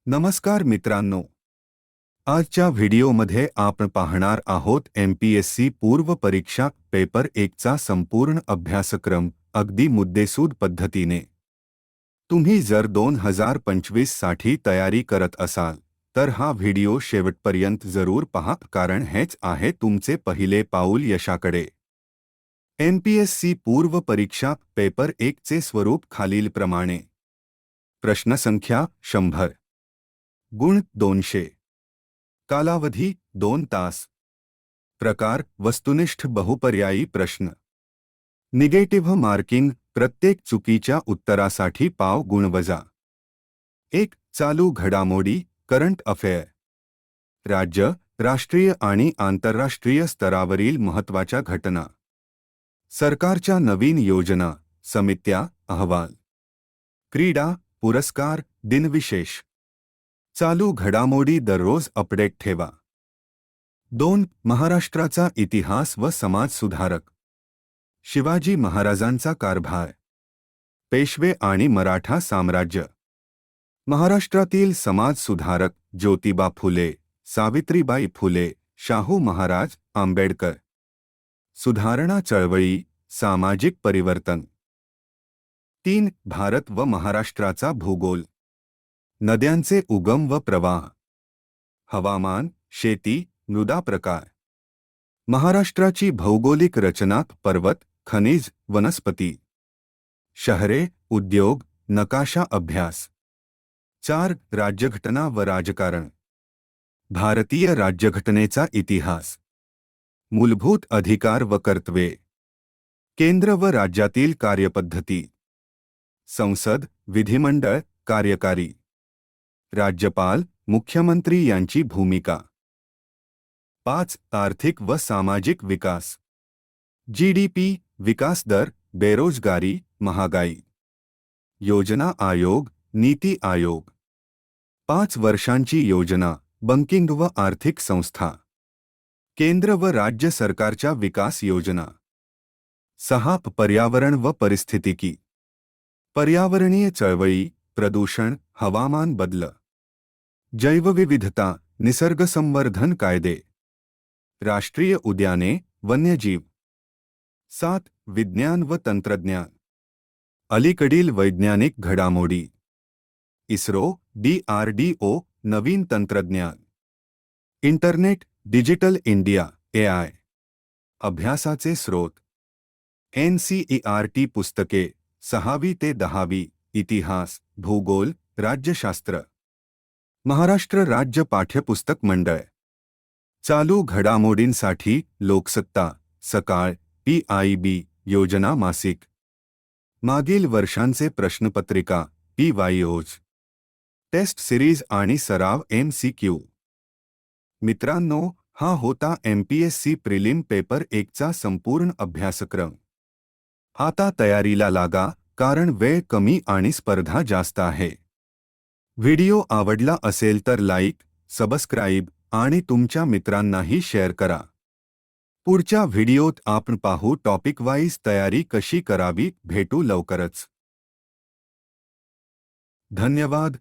नमस्कार मित्रांनो, आजच्या व्हिडिओमध्ये आपण पाहणार आहोत एमपीएससी पूर्व परीक्षा पेपर 1 चा संपूर्ण अभ्यासक्रम अगदी मुद्देसूद पद्धतीने। तुम्ही जर 2025 साठी तयारी करत असाल तर हा व्हिडिओ शेवटपर्यंत जरूर पहा, कारण हेच आहे तुमचे पहिले पाऊल यशाकडे। एमपीएससी पूर्व परीक्षा पेपर 1 चे स्वरूप खालीलप्रमाणे। प्रश्न संख्या 100, गुण 200, कालावधी 2 तास, प्रकार वस्तुनिष्ठ बहुपर्यायी प्रश्न, निगेटिव्ह मार्किंग प्रत्येक चुकीच्या उत्तरासाठी पाव गुण वजा 1, चालू घडामोडी करंट अफेअर, राज्य, राष्ट्रीय आणि आंतरराष्ट्रीय स्तरावरील महत्त्वाच्या घटना, सरकारच्या नवीन योजना, समित्या, अहवाल, क्रीडा, पुरस्कार, दिनविशेष, चालू घडामोडी दररोज अपडेट ठेवा। 2, महाराष्ट्राचा इतिहास व समाज सुधारक, शिवाजी महाराजांचा कारभार, पेशवे आणि मराठा साम्राज्य, महाराष्ट्रातील समाज सुधारक ज्योतिबा फुले, सावित्रीबाई फुले, शाहू महाराज, आंबेडकर, सुधारणा चळवळी, सामाजिक परिवर्तन। 3, भारत व महाराष्ट्राचा भूगोल, नद्यांचे उगम व प्रवाह, हवामान, शेती, मृदा प्रकार, महाराष्ट्राची भौगोलिक रचना, पर्वत, खनिज, वनस्पती, शहरे, उद्योग, नकाशा अभ्यास। 4, राज्यघटना व राजकारण, भारतीय राज्यघटनेचा इतिहास, मूलभूत अधिकार व कर्तव्ये, केंद्र व राज्यातील कार्यपद्धती, संसद, विधिमंडळ, कार्यकारी, राज्यपाल, मुख्यमंत्री यांची भूमिका। 5, आर्थिक व सामाजिक विकास, जीडीपी, विकास दर, बेरोजगारी, महागाई, योजना आयोग, नीती आयोग, 5 वर्षांची योजना, बँकिंग व आर्थिक संस्था, केंद्र व राज्य सरकारच्या विकास योजना। 6, पर्यावरण व परिस्थितिकी, पर्यावरणीय चळवळी, प्रदूषण, हवामान बदल, जैवविविधता, निसर्ग संवर्धन कायदे, राष्ट्रीय उद्याने, वन्यजीव। 7, विज्ञान व तंत्रज्ञान, अलीकडील वैज्ञानिक घडामोडी, इस्रो, DRDO, नवीन तंत्रज्ञान, इंटरनेट, डिजिटल इंडिया, AI, अभ्यासाचे स्रोत, NCERT पुस्तके 6वी ते 10वी, इतिहास, भूगोल, राज्यशास्त्र, महाराष्ट्र राज्य पाठ्यपुस्तक मंडळ। चालू घडामोडींसाठी लोकसत्ता, सकाळ, PIB, योजना मासिक, मागील वर्षांचे प्रश्नपत्रिका, PYOs, टेस्ट सिरीज आणि सराव MCQ। मित्रांनो, हा होता एमपीएससी प्रिलिम पेपर 1 चा संपूर्ण अभ्यासक्रम। आता तयारीला लागा, कारण वेळ कमी आणि स्पर्धा जास्त आहे। व्हिडिओ आवडला असेल तर लाईक, सबस्क्राईब आणि तुमच्या मित्रांनाही शेअर करा। पुढच्या व्हिडिओत आपण पाहू टॉपिक वाईज तयारी कशी करावी। भेटू लवकरच। धन्यवाद।